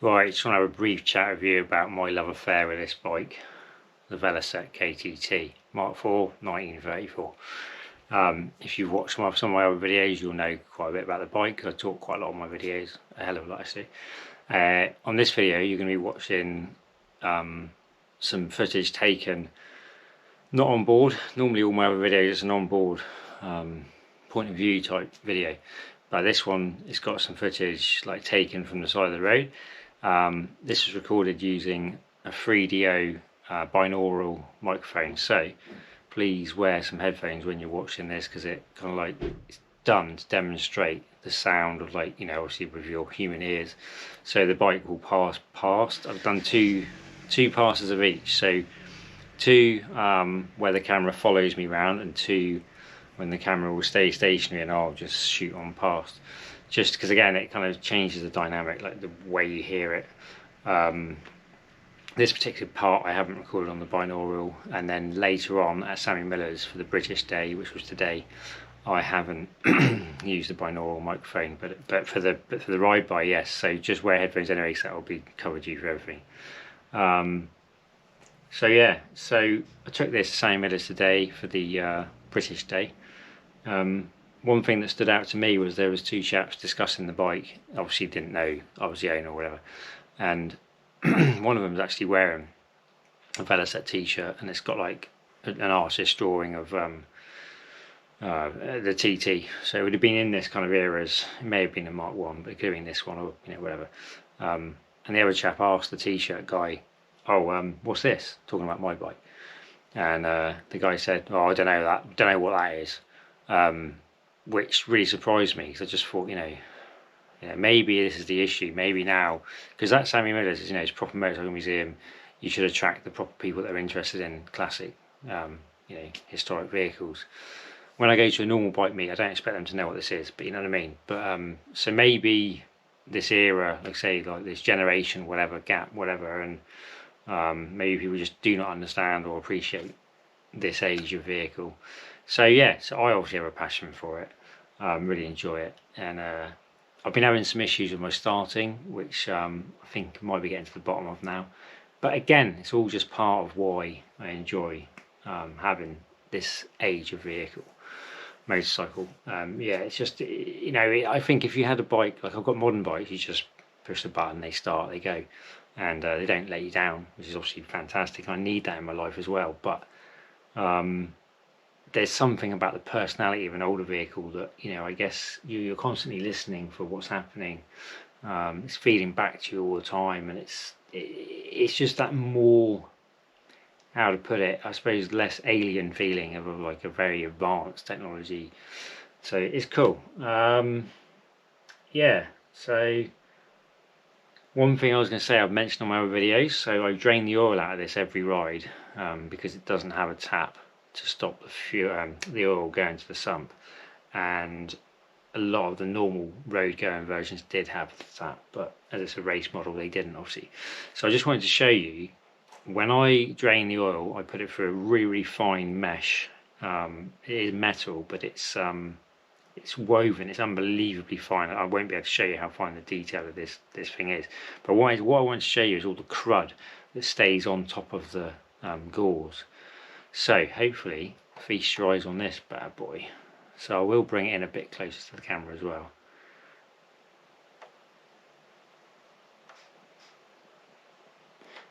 Right, just want to have a brief chat with you about my love affair with this bike, the velocette KTT Mark IV 1934. If you've watched some of my other videos, you'll know quite a bit about the bike, because I talk quite a lot on my videos, a hell of a lot actually. On this video you're going to be watching some footage taken not on board. Normally all my other videos is an on board point of view type video, but this one, it's got some footage like taken from the side of the road. This was recorded using a 3DO binaural microphone, so please wear some headphones when you're watching this, because it kind of like it's done to demonstrate the sound of, like, you know, obviously with your human ears. So the bike will pass past. I've done two passes of each, so two where the camera follows me around, and two when the camera will stay stationary and I'll just shoot on past, just because again it kind of changes the dynamic, like the way you hear it. This particular part I haven't recorded on the binaural, and then later on at Sammy Miller's for the British day, which was today, I haven't used the binaural microphone, but for the ride by, yes. So just wear headphones anyway, so that will be covered you for everything. So yeah, so I took this to Sammy Miller's today for the British day. One thing that stood out to me was there was two chaps discussing the bike. Obviously didn't know I was the owner or whatever, and one of them was actually wearing a velocette t-shirt, and it's got like an artist drawing of the TT. So it would have been in this kind of eras. It may have been a Mark 1, but it could have been this one, or, you know, whatever. And the other chap asked the t-shirt guy, "Oh, what's this?" Talking about my bike. And the guy said, "Oh, I don't know that. Don't know what that is," which really surprised me, because I just thought, you know, maybe this is the issue. Maybe now, because that Sammy Miller's is, you know, it's a proper motorcycle museum. You should attract the proper people that are interested in classic, you know, historic vehicles. When I go to a normal bike meet, I don't expect them to know what this is, but you know what I mean. But so maybe this era, like say, like this generation, whatever gap, whatever, and maybe people just do not understand or appreciate this age of vehicle. So yeah, so I obviously have a passion for it, really enjoy it, and I've been having some issues with my starting, which I think I might be getting to the bottom of now. But again, it's all just part of why I enjoy having this age of vehicle, motorcycle. Yeah, it's just, you know, I think if you had a bike, like I've got modern bikes, you just push the button, they start, they go, and they don't let you down, which is obviously fantastic. I need that in my life as well, but there's something about the personality of an older vehicle that, you know, I guess you're constantly listening for what's happening. It's feeding back to you all the time, and it's just that more, how to put it, I suppose, less alien feeling of like a very advanced technology. So it's cool. Yeah, so one thing I was going to say, I've mentioned on my other videos, so I drain the oil out of this every ride, because it doesn't have a tap to stop the oil going to the sump, and a lot of the normal road going versions did have the tap, but as it's a race model they didn't, obviously. So I just wanted to show you, when I drain the oil, I put it through a really fine mesh. It is metal, but it's woven, it's unbelievably fine. I won't be able to show you how fine the detail of this thing is, but what I want to show you is all the crud that stays on top of the gauze. So hopefully feast your eyes on this bad boy. So I will bring it in a bit closer to the camera as well.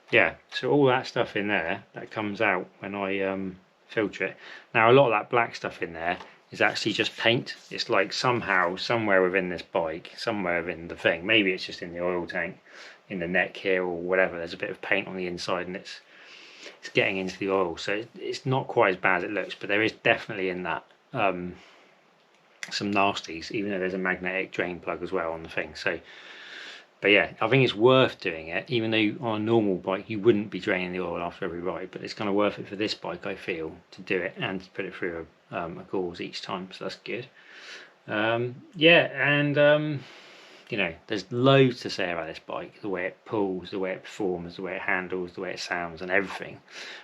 Yeah, so all that stuff in there, that comes out when I filter it. Now a lot of that black stuff in there is actually just paint. It's like somehow, somewhere within this bike, somewhere within the thing, maybe it's just in the oil tank, in the neck here or whatever, there's a bit of paint on the inside, and it's getting into the oil, so it's not quite as bad as it looks, but there is definitely in that some nasties, even though there's a magnetic drain plug as well on the thing. So, but yeah, I think it's worth doing it, even though on a normal bike you wouldn't be draining the oil after every ride, but it's kind of worth it for this bike, I feel, to do it and to put it through a gauze each time, so that's good. Yeah, and you know, there's loads to say about this bike, the way it pulls, the way it performs, the way it handles, the way it sounds, and everything.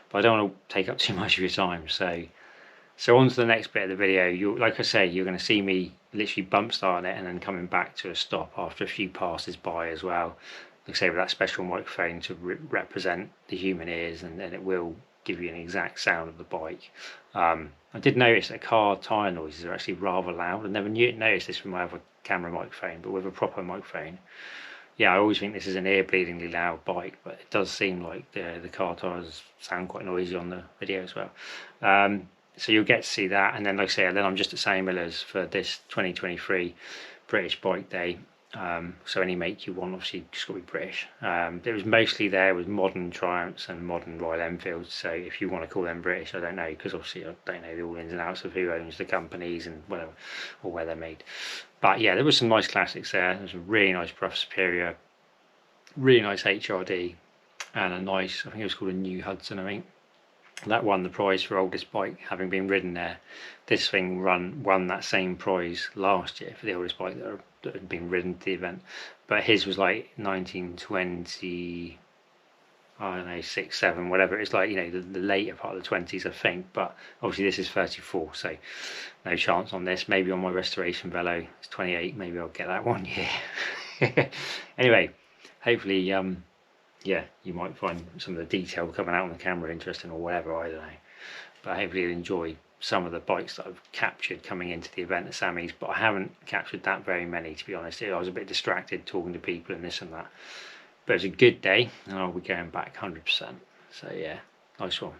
But I don't want to take up too much of your time, so on to the next bit of the video. Like I say, you're going to see me literally bump starting it and then coming back to a stop after a few passes by as well. like I say, with that special microphone to represent the human ears, and then it will give you an exact sound of the bike. I did notice that car tyre noises are actually rather loud. I never noticed this with my other camera microphone, but with a proper microphone, yeah, I always think this is an ear-bleedingly loud bike, but it does seem like the car tyres sound quite noisy on the video as well. So you'll get to see that, and then like I say, then I'm just at Sammy Miller's for this 2023 British Bike Day. So any make you want, obviously just got to be British. It was mostly there with modern Triumphs and modern Royal Enfields, so if you want to call them British, I don't know, because obviously I don't know the all ins and outs of who owns the companies and whatever, or where they're made. But yeah, there was some nice classics there. There was a really nice Bruff Superior, really nice HRD, and a nice, I think it was called a New Hudson, I think. That won the prize for oldest bike, having been ridden there. This thing won that same prize last year for the oldest bike that had been ridden to the event. But his was like 1920, I don't know, 6, 7, whatever. It's like, you know, the later part of the 20s, I think. But obviously this is 34, so no chance on this. Maybe on my restoration velo, it's 28. Maybe I'll get that one year. Anyway, hopefully, yeah, you might find some of the detail coming out on the camera interesting or whatever, I don't know. But hopefully you'll enjoy some of the bikes that I've captured coming into the event at Sammy's, but I haven't captured that very many, to be honest. I was a bit distracted talking to people and this and that. But it was a good day, and I'll be going back 100%. So yeah, nice one.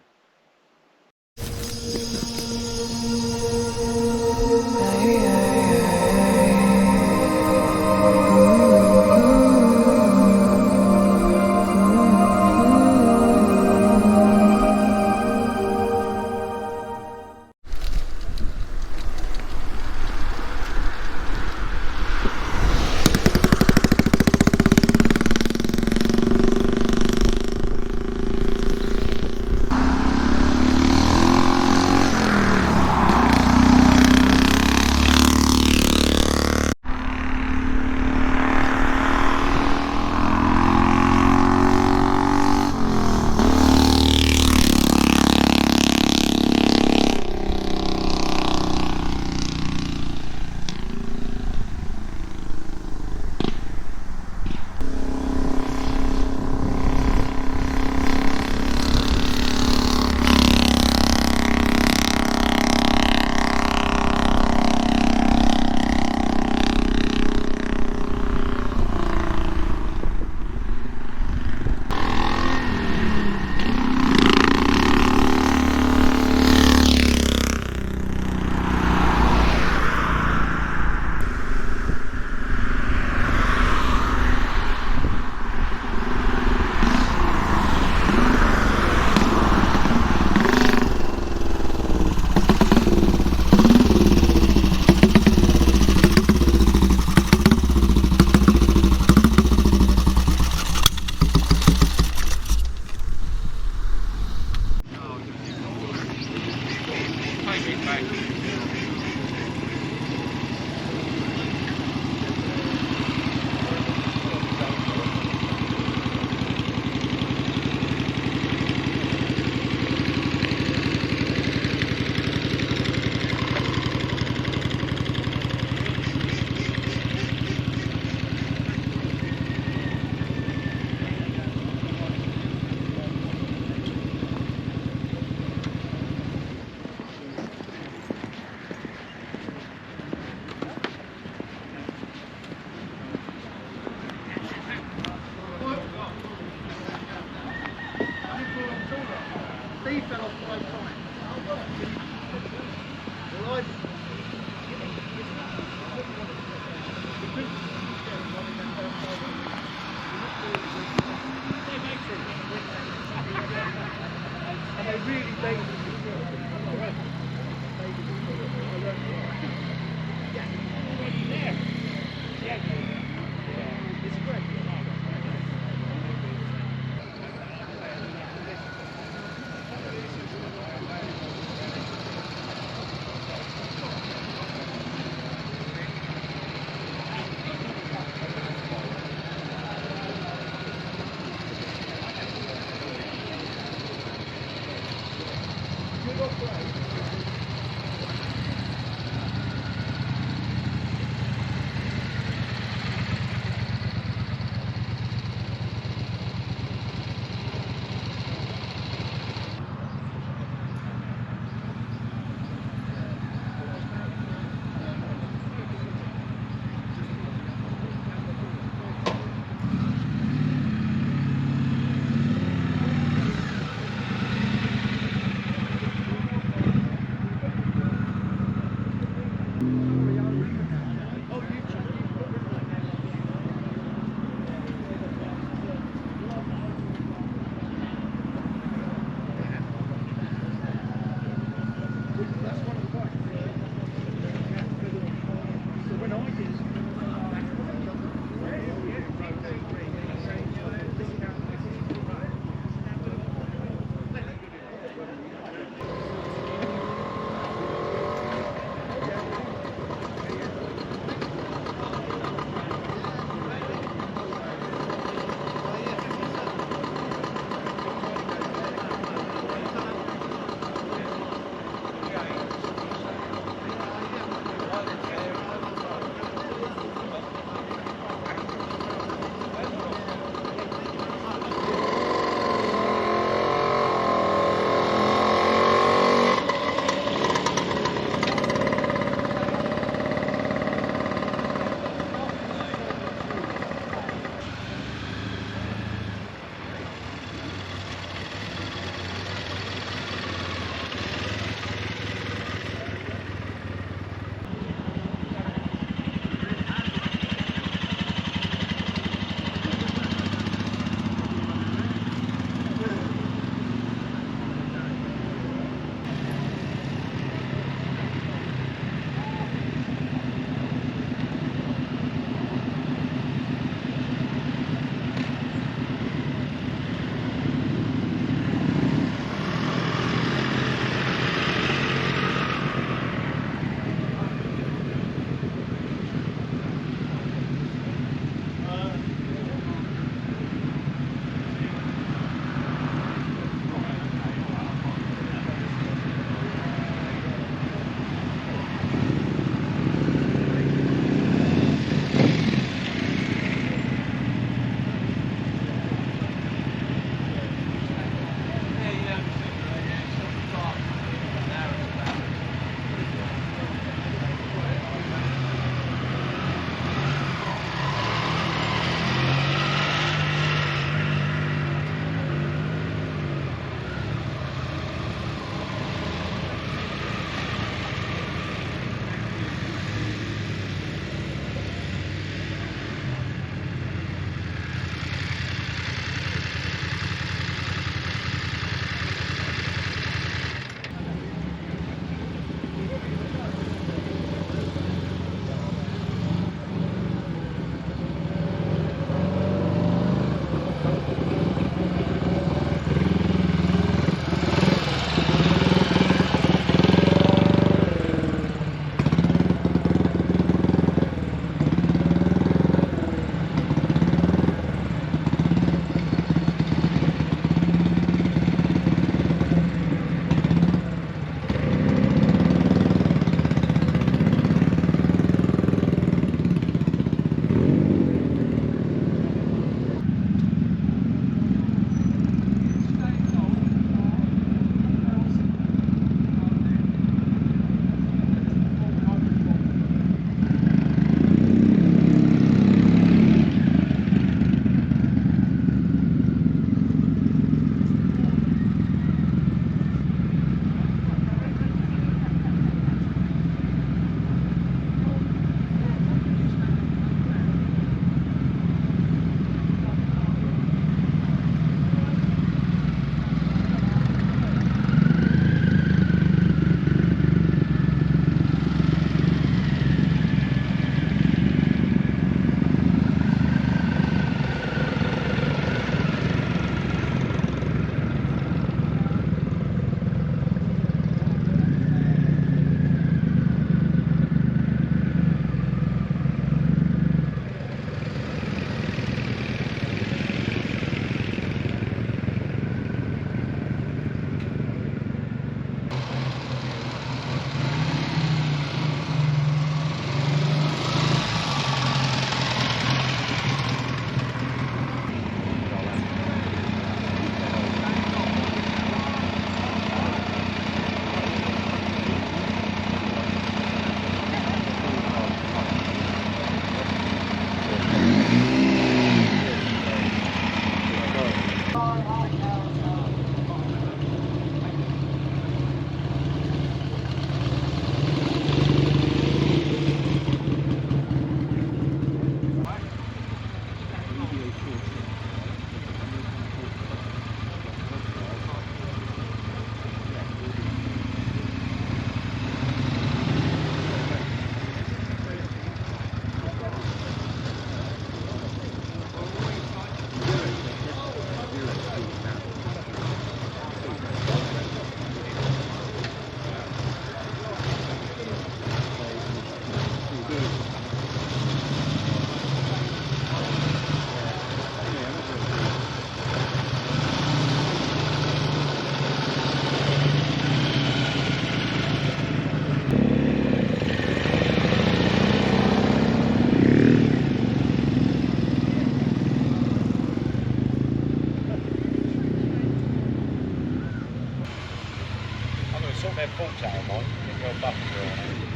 Sort their bolts out of mine, get your buffer on it.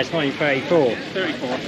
It's 1934. 34.